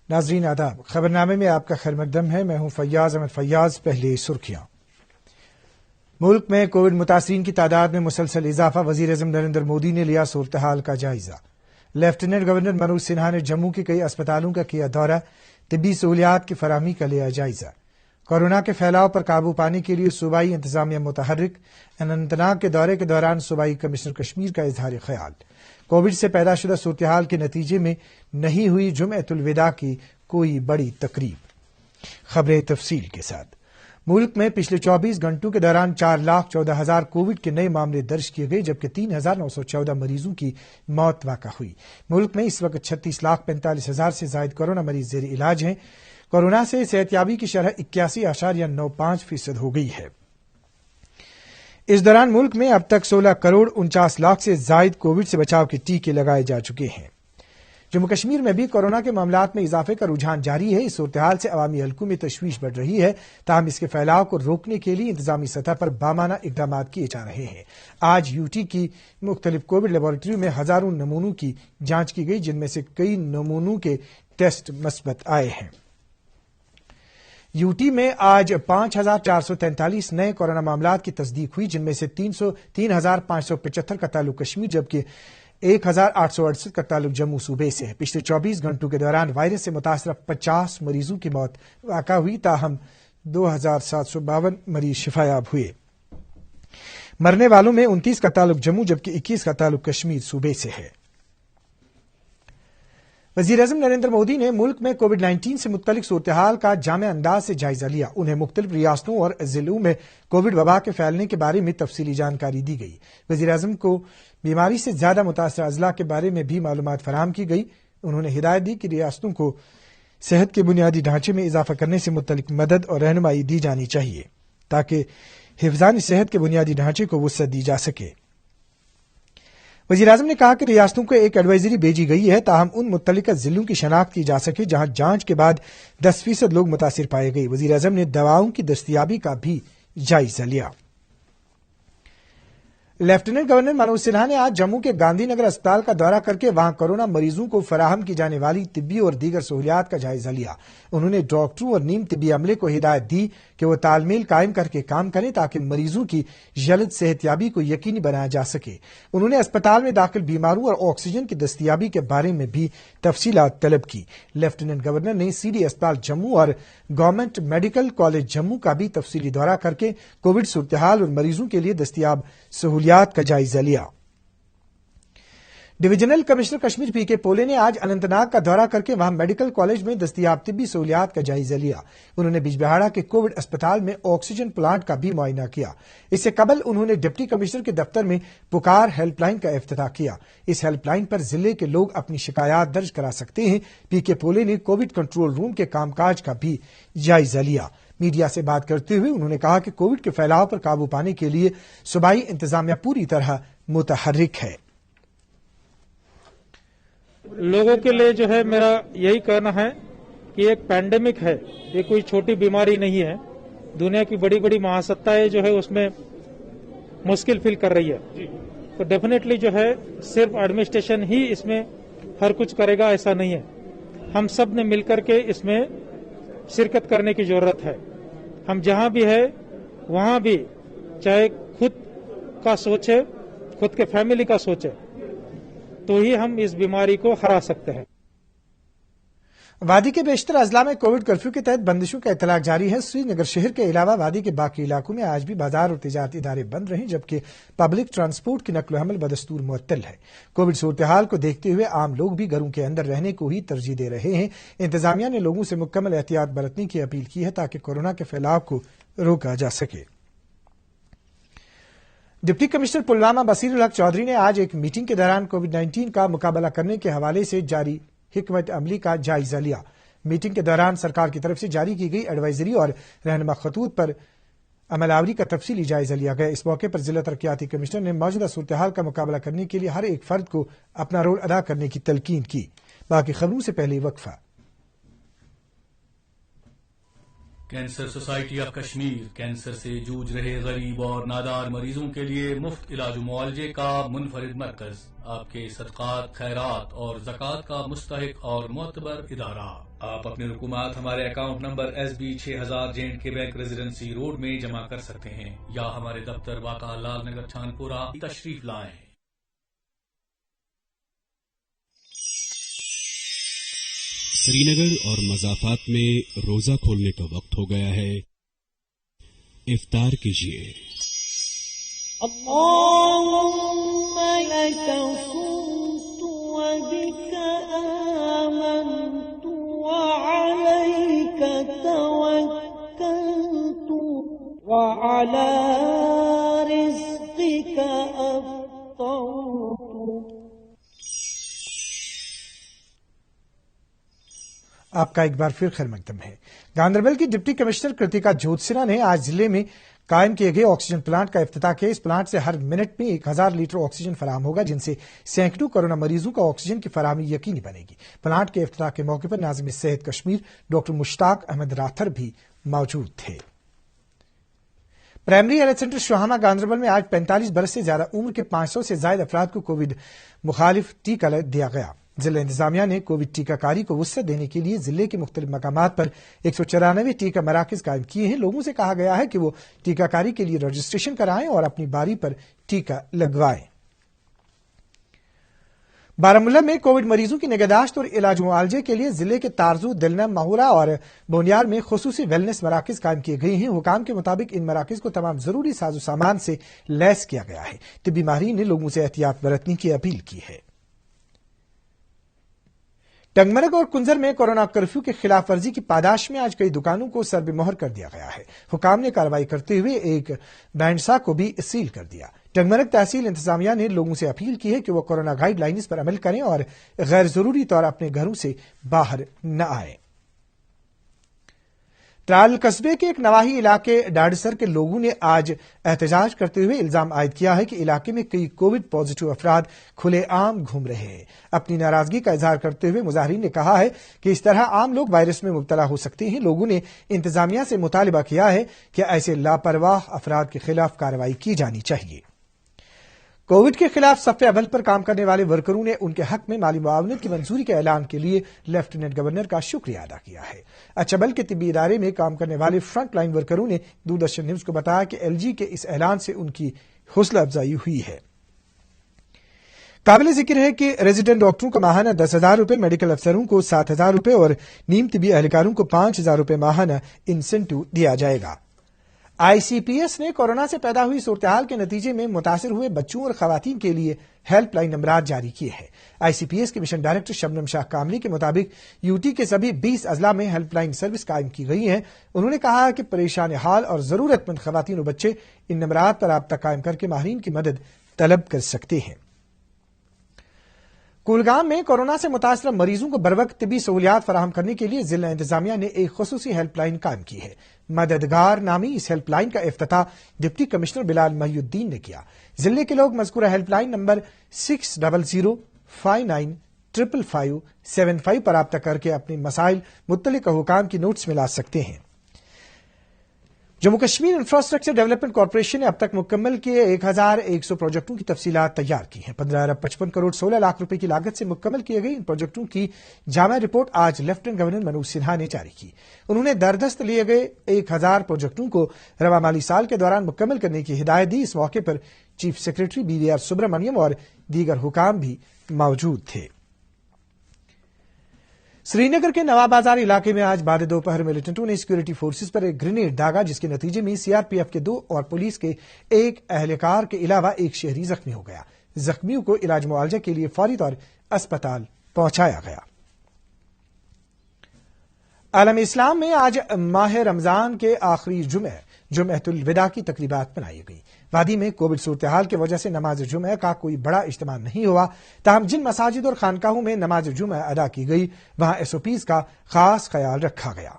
ناظرین آداب، خبرنامے میں آپ کا خیر مقدم ہے۔ میں ہوں فیاض احمد فیاض۔ پہلے سرخیاں۔ ملک میں کووڈ متاثرین کی تعداد میں مسلسل اضافہ، وزیر اعظم نریندر مودی نے لیا صورتحال کا جائزہ۔ لیفٹیننٹ گورنر منوج سنہا نے جموں کے کئی اسپتالوں کا کیا دورہ، طبی سہولیات کی فراہمی کا لیا جائزہ۔ کورونا کے پھیلاؤ پر قابو پانے کے لیے صوبائی انتظامیہ متحرک، اننت ناگ کے دورے کے دوران صوبائی کمشنر کشمیر کا اظہار خیال۔ کووڈ سے پیدا شدہ صورتحال کے نتیجے میں نہیں ہوئی جمعۃ الوداع کی کوئی بڑی تقریب۔ خبریں تفصیل کے ساتھ۔ ملک میں پچھلے 24 گھنٹوں کے دوران 4,14,000 کووڈ کے نئے معاملے درج کیے گئے، جبکہ 3,914 مریضوں کی موت واقع ہوئی۔ ملک میں اس وقت 36,45,000 سے زائد کورونا مریض زیر علاج ہیں۔ کورونا سے صحت یابی کی شرح 81.95% ہو گئی ہے۔ اس دوران ملک میں اب تک 16,49,00,000 سے زائد کووڈ سے بچاؤ کے ٹیکے لگائے جا چکے ہیں۔ جموں کشمیر میں بھی کورونا کے معاملات میں اضافے کا رجحان جاری ہے۔ اس صورتحال سے عوامی حلقوں میں تشویش بڑھ رہی ہے، تاہم اس کے پھیلاؤ کو روکنے کے لیے انتظامی سطح پر بامانہ اقدامات کیے جا رہے ہیں۔ آج یوٹی کی مختلف کووڈ لیبارٹریوں میں ہزاروں نمونوں کی جانچ کی گئی، جن میں سے کئی نمونوں کے ٹیسٹ مثبت آئے ہیں۔ یوٹی میں آج 5,443 نئے کورونا معاملات کی تصدیق ہوئی، جن میں سے 3,575 کا تعلق کشمیر جبکہ 1,868 کا تعلق جموں صوبے سے ہے۔ پچھلے 24 گھنٹوں کے دوران وائرس سے متاثرہ 50 مریضوں کی موت واقع ہوئی، تاہم 2,752 مریض شفایاب ہوئے۔ مرنے والوں میں 29 کا تعلق جموں جبکہ 21 کا تعلق کشمیر صوبے سے ہے۔ وزیر اعظم نریندر مودی نے ملک میں کووڈ 19 سے متعلق صورتحال کا جامع انداز سے جائزہ لیا۔ انہیں مختلف ریاستوں اور ضلعوں میں کووڈ وبا کے پھیلنے کے بارے میں تفصیلی جانکاری دی گئی۔ وزیر اعظم کو بیماری سے زیادہ متاثرہ اضلاع کے بارے میں بھی معلومات فراہم کی گئی۔ انہوں نے ہدایت دی کہ ریاستوں کو صحت کے بنیادی ڈھانچے میں اضافہ کرنے سے متعلق مدد اور رہنمائی دی جانی چاہیے تاکہ حفظان صحت کے بنیادی ڈھانچے کو وسعت دی جا سکے۔ وزیر اعظم نے کہا کہ ریاستوں کو ایک ایڈوائزری بھیجی گئی ہے تاہم ان متعلقہ ضلعوں کی شناخت کی جا سکے جہاں جانچ کے بعد 10% لوگ متاثر پائے گئے۔ وزیر اعظم نے دواؤں کی دستیابی کا بھی جائزہ لیا۔ لیفٹیننٹ گورنر منوج سنہا نے آج جموں کے گاندھی نگر اسپتال کا دورہ کر کے وہاں کورونا مریضوں کو فراہم کی جانے والی طبی اور دیگر سہولیات کا جائزہ لیا۔ انہوں نے ڈاکٹروں اور نیم طبی عملے کو ہدایت دی کہ وہ تال میل قائم کر کے کام کریں تاکہ مریضوں کی جلد صحت یابی کو یقینی بنایا جا سکے۔ انہوں نے اسپتال میں داخل بیماروں اور آکسیجن کی دستیابی کے بارے میں بھی تفصیلات طلب کی۔ لیفٹیننٹ گورنر نے سی ڈی اسپتال جموں اور گورنمنٹ میڈیکل کالج جموں کا بھی تفصیلی دورہ کر کے کووڈ صورتحال اور مریضوں کے لیے دستیاب سہولیات کا جائزہ لیا۔ ڈویژنل کمشنر کشمیر پی کے پولے نے آج اننت ناگ کا دورہ کر کے وہاں میڈیکل کالج میں دستیاب طبی سہولیات کا جائزہ لیا۔ انہوں نے بجبہاڑا کے کووڈ اسپتال میں آکسیجن پلانٹ کا بھی معائنہ کیا۔ اس سے قبل انہوں نے ڈپٹی کمشنر کے دفتر میں پکار ہیلپ لائن کا افتتاح کیا۔ اس ہیلپ لائن پر ضلع کے لوگ اپنی شکایات درج کرا سکتے ہیں۔ پی کے پولے نے کووڈ کنٹرول روم کے کام کاج کا بھی جائزہ لیا۔ میڈیا سے بات کرتے ہوئے انہوں نے کہا کہ کووڈ کے پھیلاؤ پر قابو پانے کے لیے صوبائی انتظامیہ پوری طرح متحرک ہے۔ لوگوں کے لیے جو ہے میرا یہی کہنا ہے کہ ایک پینڈیمک ہے، یہ کوئی چھوٹی بیماری نہیں ہے۔ دنیا کی بڑی بڑی مہاستائیں جو ہے اس میں مشکل فیل کر رہی ہے، تو ڈیفینیٹلی جو ہے صرف ایڈمنسٹریشن ہی اس میں ہر کچھ کرے گا ایسا نہیں ہے۔ ہم سب نے مل کر کے اس میں شرکت کرنے کی ضرورت ہے۔ ہم جہاں بھی ہے وہاں بھی چاہے خود کا سوچے، خود کے فیملی کا سوچے، تو ہی ہم اس بیماری کو ہرا سکتے ہیں۔ وادی کے بیشتر اضلاع میں کووڈ کرفیو کے تحت بندشوں کا اطلاق جاری ہے۔ سری نگر شہر کے علاوہ وادی کے باقی علاقوں میں آج بھی بازار اور تجارتی ادارے بند رہے، جبکہ پبلک ٹرانسپورٹ کی نقل و حمل بدستور معطل ہے۔ کووڈ صورتحال کو دیکھتے ہوئے عام لوگ بھی گھروں کے اندر رہنے کو ہی ترجیح دے رہے ہیں۔ انتظامیہ نے لوگوں سے مکمل احتیاط برتنے کی اپیل کی ہے تاکہ کورونا کے پھیلاؤ کو روکا جا سکے۔ ڈپٹی کمشنر پلوامہ بصیر الحق چودھری نے آج ایک میٹنگ کے دوران کووڈ 19 کا مقابلہ کرنے کے حوالے سے جاری حکمت عملی کا جائزہ لیا۔ میٹنگ کے دوران سرکار کی طرف سے جاری کی گئی ایڈوائزری اور رہنما خطوط پر عمل آوری کا تفصیلی جائزہ لیا گیا۔ اس موقع پر ضلع ترقیاتی کمشنر نے موجودہ صورتحال کا مقابلہ کرنے کے لیے ہر ایک فرد کو اپنا رول ادا کرنے کی تلقین کی۔ باقی خبروں سے پہلے وقفہ۔ Cancer society of Kashmir cancer سے جوجھ رہے غریب اور نادار مریضوں کے لیے مفت علاج و معالجے کا منفرد مرکز، آپ کے صدقات، خیرات اور زکوٰۃ کا مستحق اور معتبر ادارہ۔ آپ اپنے رقومات ہمارے account number SB 6000 J&K bank residency road میں جمع کر سکتے ہیں یا ہمارے دفتر واقع لال نگر چھانپورہ تشریف لائیں۔ سری نگر اور مضافات میں روزہ کھولنے کا وقت ہو گیا ہے، افطار کیجیے۔ اللهم لك صمت وبك آمنت وعليك توكلت وعلى رزقك أفطرت۔ آپ کا ایک بار پھر خیر مقدم ہے۔ گاندربل کی ڈپٹی کمشنر کرتیکا جوتسنا نے آج ضلع میں قائم کیے گئے آکسیجن پلانٹ کا افتتاح کیا۔ اس پلانٹ سے ہر منٹ میں 1000 لیٹر آکسیجن فراہم ہوگا، جن سے سینکڑوں کورونا مریضوں کا آکسیجن کی فراہمی یقینی بنے گی۔ پلانٹ کے افتتاح کے موقع پر ناظم صحت کشمیر ڈاکٹر مشتاق احمد راتھر بھی موجود تھے۔ پرائمری ہیلتھ سینٹر شوہانہ گاندربل میں آج 45 برس سے زیادہ عمر کے 500 سے زائد افراد کو کووڈ مخالف ٹیکہ دیا گیا۔ ضلع انتظامیہ نے کووڈ ٹیکہ کاری کو وسعت دینے کے لیے ضلع کے مختلف مقامات پر 194 ٹیکہ مراکز قائم کیے ہیں۔ لوگوں سے کہا گیا ہے کہ وہ ٹیکہ کاری کے لیے رجسٹریشن کرائیں اور اپنی باری پر ٹیکہ لگوائیں۔ بارامولہ میں کووڈ مریضوں کی نگہداشت اور علاج معالجے کے لیے ضلع کے تارزو، دلنا، مہورہ اور بونیار میں خصوصی ویلنس مراکز قائم کیے گئے ہیں۔ حکام کے مطابق ان مراکز کو تمام ضروری ساز و سامان سے لیس کیا گیا ہے۔ طبی ماہرین نے لوگوں سے احتیاط برتنے کی اپیل کی ہے۔ ٹنگمرگ اور کنزر میں کورونا کرفیو کی خلاف ورزی کی پاداش میں آج کئی دکانوں کو سربے مہر کر دیا گیا ہے۔ حکام نے کارروائی کرتے ہوئے ایک بینڈسا کو بھی سیل کر دیا۔ ٹنگمرگ تحصیل انتظامیہ نے لوگوں سے اپیل کی ہے کہ وہ کورونا گائیڈ لائنز پر عمل کریں اور غیر ضروری طور اپنے گھروں سے باہر نہ آئیں۔ ترال قصبے کے ایک نواحی علاقے ڈاڈسر کے لوگوں نے آج احتجاج کرتے ہوئے الزام عائد کیا ہے کہ علاقے میں کئی کووڈ پازیٹو افراد کھلے عام گھوم رہے ہیں۔ اپنی ناراضگی کا اظہار کرتے ہوئے مظاہرین نے کہا ہے کہ اس طرح عام لوگ وائرس میں مبتلا ہو سکتے ہیں۔ لوگوں نے انتظامیہ سے مطالبہ کیا ہے کہ ایسے لاپرواہ افراد کے خلاف کارروائی کی جانی چاہیے۔ کووڈ کے خلاف صف اول پر کام کرنے والے ورکروں نے ان کے حق میں مالی معاونت کی منظوری کے اعلان کے لیے لیفٹیننٹ گورنر کا شکریہ ادا کیا ہے۔ اچھبل کے طبی ادارے میں کام کرنے والے فرنٹ لائن ورکروں نے دوردرشن نیوز کو بتایا کہ LG کے اس اعلان سے ان کی حوصلہ افزائی ہوئی ہے۔ قابل ذکر ہے کہ ریزیڈنٹ ڈاکٹروں کو ماہانہ 10,000 روپے، میڈیکل افسروں کو 7,000 روپے اور نیم طبی اہلکاروں کو 5,000 روپے ماہانہ انسینٹو دیا جائے گا۔ ICPS نے کورونا سے پیدا ہوئی صورتحال کے نتیجے میں متاثر ہوئے بچوں اور خواتین کے لیے ہیلپ لائن نمبرات جاری کیے ہیں۔ ICPS کے مشن ڈائریکٹر شبنم شاہ کاملی کے مطابق UT کے سبھی 20 اضلاع میں ہیلپ لائن سروس قائم کی گئی ہیں۔ انہوں نے کہا کہ پریشان حال اور ضرورت مند خواتین اور بچے ان نمبرات پر رابطہ قائم کر کے ماہرین کی مدد طلب کر سکتے ہیں۔ کولگام میں کورونا سے متاثرہ مریضوں کو بروقت طبی سہولیات فراہم کرنے کے لیے ضلع انتظامیہ نے ایک خصوصی ہیلپ لائن قائم کی ہے۔ مددگار نامی اس ہیلپ لائن کا افتتاح ڈپٹی کمشنر بلال محی الدین نے کیا۔ ضلع کے لوگ مذکورہ ہیلپ لائن نمبر 6005955575 پر رابطہ کر کے اپنے مسائل متعلقہ حکام کی نوٹس میں لا سکتے ہیں۔ Jammu Kashmir infrastructure development corporation نے اب تک مکمل کیے 1100 پروجیکٹوں کی تفصیلات تیار کی ہیں۔ 15,55 کروڑ 16 لاکھ روپے کی لاگت سے مکمل کیے گئے ان پروجیکٹوں کی جامع رپورٹ آج لیفٹیننٹ گورنر منوج سنہا نے جاری کی۔ انہوں نے دردست لیے گئے 1000 پروجیکٹوں کو رواں مالی سال کے دوران مکمل کرنے کی ہدایت دی۔ اس موقع پر چیف سیکرٹری BVR سبرامنیم اور دیگر حکام بھی موجود تھے۔ سری نگر کے نواب بازار علاقے میں آج بعد دوپہر ملیٹنٹوں نے سیکورٹی فورسز پر ایک گرینیڈ داغا، جس کے نتیجے میں CRPF کے 2 اور پولیس کے 1 اہلکار کے علاوہ ایک شہری زخمی ہو گیا۔ زخمیوں کو علاج معالجہ کے لیے فوری طور اسپتال پہنچایا گیا۔ عالم اسلام میں آج ماہ رمضان کے آخری جمعۃ الوداع کی تقریبات منائی گئی۔ وادی میں کووڈ صورتحال کی وجہ سے نماز جمعہ کا کوئی بڑا اجتماع نہیں ہوا، تاہم جن مساجد اور خانقاہوں میں نماز جمعہ ادا کی گئی وہاں SOPs کا خاص خیال رکھا گیا۔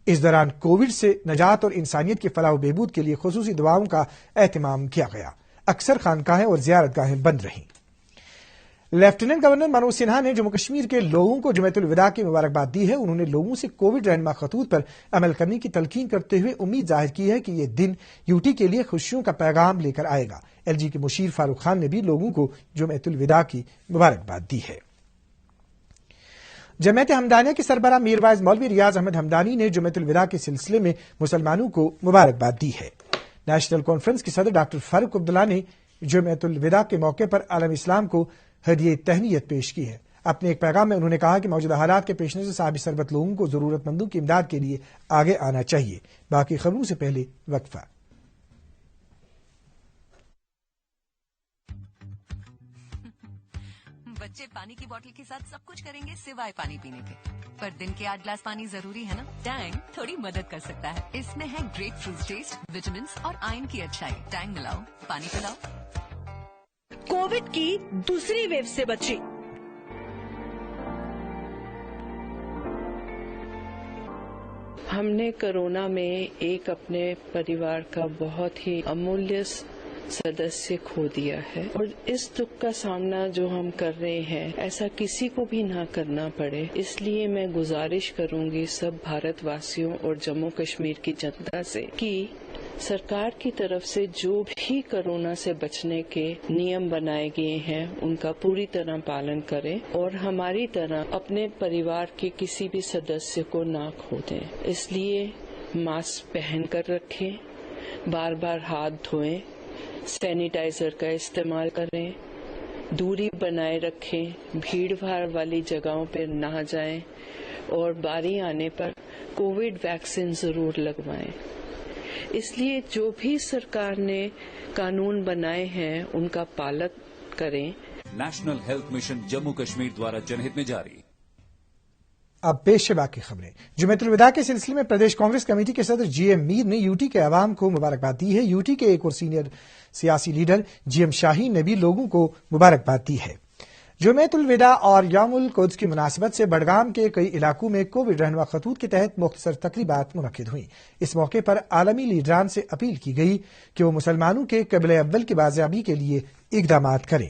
اس دوران کووڈ سے نجات اور انسانیت کی فلاح و بہبود کے لیے خصوصی دعاؤں کا اہتمام کیا گیا۔ اکثر خانقاہیں اور زیارت گاہیں بند رہیں۔ لیفٹیننٹ گورنر منوج سنہا نے جموں کشمیر کے لوگوں کو جمعۃ الوداع کی مبارکباد دی ہے. انہوں نے لوگوں سے کووڈ رہنما خطوط پر عمل کرنے کی تلقین کرتے ہوئے امید ظاہر کی ہے کہ یہ دن یوٹی کے لیے خوشیوں کا پیغام لے کر آئے گا. ایل جی کے مشیر فاروق خان نے بھی لوگوں کو جمعۃ الوداع کی مبارکباد دی ہے. جمعیت ہمدانیہ کے سربراہ میر وائز مولوی ریاض احمد ہمدانی نے جمعۃ الوداع کے سلسلے میں مسلمانوں کو مبارکباد دی ہے. نیشنل کانفرنس کے صدر ڈاکٹر فاروق عبداللہ نے جمعۃ الوداع کے موقع پر عالم اسلام کو ہدیہ تہنیت پیش کی ہے. اپنے ایک پیغام میں انہوں نے کہا کہ موجودہ حالات کے پیش نظر صاحب ثروت لوگوں کو ضرورت مندوں کی امداد کے لیے آگے آنا چاہیے. باقی خبروں سے پہلے وقفہ. بچے پانی کی بوتل کے ساتھ سب کچھ کریں گے سوائے پانی پینے کے، پر دن کے 8 گلاس پانی ضروری ہے نا. ٹینگ تھوڑی مدد کر سکتا ہے. اس میں ہے گریپ فروٹ ٹیسٹ، وٹامنس اور آئرن کی اچھائی. ٹینگ ملاؤ، پانی پلاؤ. کووڈ کی دوسری ویو سے بچیں. ہم نے کورونا میں ایک اپنے پریوار کا بہت ہی امولیہ سدسیہ کھو دیا ہے، اور اس دکھ کا سامنا جو ہم کر رہے ہیں ایسا کسی کو بھی نہ کرنا پڑے. اس لیے میں گزارش کروں گی سب بھارت واسیوں اور جموں کشمیر کی جنتا سے کہ سرکار کی طرف سے جو بھی کورونا سے بچنے کے نیم بنائے گئے ہیں ان کا پوری طرح پالن کریں، اور ہماری طرح اپنے پریوار کے کسی بھی سدسیہ کو نہ کھو دیں. اس لیے ماسک پہن کر رکھیں، بار بار ہاتھ دھوئیں، سینیٹائزر کا استعمال کریں، دوری بنائے رکھیں، بھیڑ بھاڑ والی جگہوں پہ نہ جائیں، اور باری آنے پر کووڈ ویکسین ضرور لگوائیں. اس لیے جو بھی سرکار نے قانون بنائے ہیں ان کا پالن کریں. National health mission Jammu Kashmir دوارا جنہت میں جاری. اب پیش باقی خبریں. جمعۃ الوداع کے سلسلے میں پردیش کانگریس کمیٹی کے صدر جی ایم میر نے یوٹی کے عوام کو مبارکباد دی ہے. یوٹی کے ایک اور سینئر سیاسی لیڈر جی ایم شاہین نے بھی لوگوں کو مبارکباد دی ہے. جمعۃ الوداع اور یوم القدس کی مناسبت سے بڈگام کے کئی علاقوں میں کووڈ رہنما خطوط کے تحت مختصر تقریبات منعقد ہوئیں. اس موقع پر عالمی لیڈران سے اپیل کی گئی کہ وہ مسلمانوں کے قبلہ اول کی بازیابی کے لیے اقدامات کریں.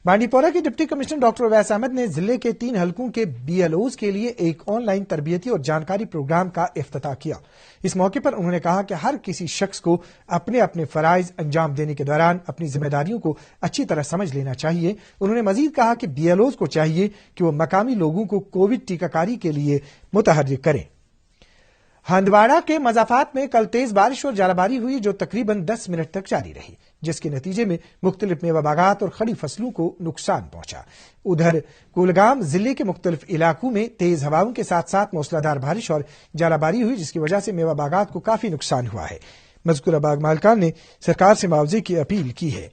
بانڈی پورہ کے deputy commissioner doctor Awais Ahmad نے ضلع کے 3 حلقوں کے بی ایل اوز کے لیے ایک آن لائن تربیتی اور جانکاری پروگرام کا افتتاح کیا. اس موقع پر انہوں نے کہا کہ ہر کسی شخص کو اپنے اپنے فرائض انجام دینے کے دوران اپنی ذمہ داریوں کو اچھی طرح سمجھ لینا چاہیے. انہوں نے مزید کہا کہ بی ایل اوز کو چاہیے کہ وہ مقامی لوگوں کو کووڈ ٹیکہ کاری کے لیے متحرک کریں. ہندواڑہ کے مضافات میں کل تیز بارش اور ژالہ باری ہوئی جو تقریباً 10 منٹ تک جاری رہی، جس کے نتیجے میں مختلف میوہ باغات اور کھڑی فصلوں کو نقصان پہنچا. ادھر کولگام ضلع کے مختلف علاقوں میں تیز ہواؤں کے ساتھ ساتھ موسلادھار بارش اور ژالہ باری ہوئی، جس کی وجہ سے میوہ باغات کو کافی نقصان ہوا ہے. مذکورہ باغ مالکان نے سرکار سے معاوضے کی اپیل کی ہے.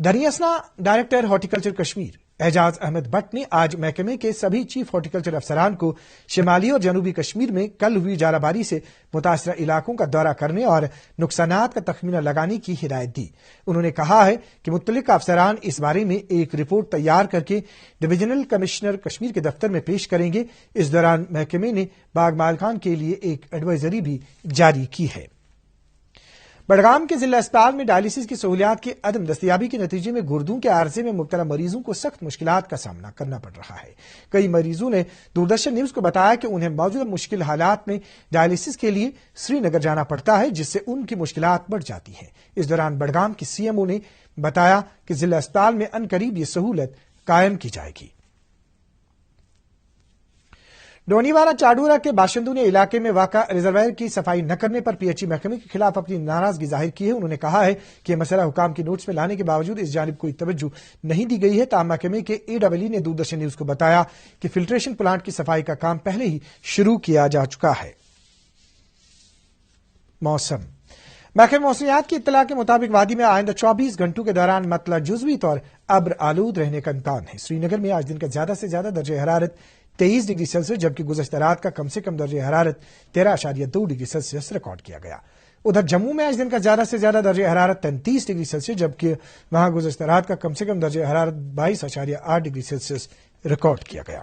دریں اثنا ڈائریکٹر ہارٹیکلچر کشمیر اعجاز احمد بٹ نے آج محکمے کے سبھی چیف ہارٹیکلچر افسران کو شمالی اور جنوبی کشمیر میں کل ہوئی ژالہ باری سے متاثرہ علاقوں کا دورہ کرنے اور نقصانات کا تخمینہ لگانے کی ہدایت دی. انہوں نے کہا ہے کہ متعلقہ افسران اس بارے میں ایک رپورٹ تیار کر کے ڈویژنل کمشنر کشمیر کے دفتر میں پیش کریں گے. اس دوران محکمے نے باغ مالکان کے لیے ایک ایڈوائزری بھی جاری کی ہے. بڈگام کے ضلع اسپتال میں ڈائلسس کی سہولیات کی عدم دستیابی کے نتیجے میں گردوں کے عارضے میں مبتلا مریضوں کو سخت مشکلات کا سامنا کرنا پڑ رہا ہے. کئی مریضوں نے دوردرشن نیوز کو بتایا کہ انہیں موجودہ مشکل حالات میں ڈائلسس کے لیے سری نگر جانا پڑتا ہے، جس سے ان کی مشکلات بڑھ جاتی ہیں. اس دوران بڈگام کے سی ایم او نے بتایا کہ ضلع اسپتال میں عنقریب یہ سہولت قائم کی جائے گی. ڈونیوالہ چاڈورہ کے باشندوں نے علاقے میں واقع ریزروائر کی صفائی نہ کرنے پر پی ایچ ای محکمے کے خلاف اپنی ناراضگی ظاہر کی ہے. انہوں نے کہا ہے کہ یہ مسئلہ حکام کی نوٹس میں لانے کے باوجود اس جانب کوئی توجہ نہیں دی گئی ہے. تاہم محکمے کے اے ڈبل نے دوردرشن نیوز کو بتایا کہ فلٹریشن پلانٹ کی صفائی کا کام پہلے ہی شروع کیا جا چکا ہے. موسم. محکمہ موسمیات کی اطلاع کے مطابق وادی میں آئندہ 24 گھنٹوں کے دوران مطلع جزوی طور ابر آلود رہنے کا امکان ہے. سری نگر میں آج دن کا زیادہ سے زیادہ درجہ حرارت 23 ڈگری سیلسیس جبکہ گزشتہ رات کا کم سے کم درجہ حرارت 13.2 ڈگری سیلسیس ریکارڈ کیا گیا. ادھر جموں میں آج دن کا زیادہ سے زیادہ درجہ حرارت 33 ڈگری سیلسیس جبکہ وہاں گزشتہ رات کا کم سے کم درجہ حرارت 22.8 ڈگری سیلسیس ریکارڈ کیا گیا.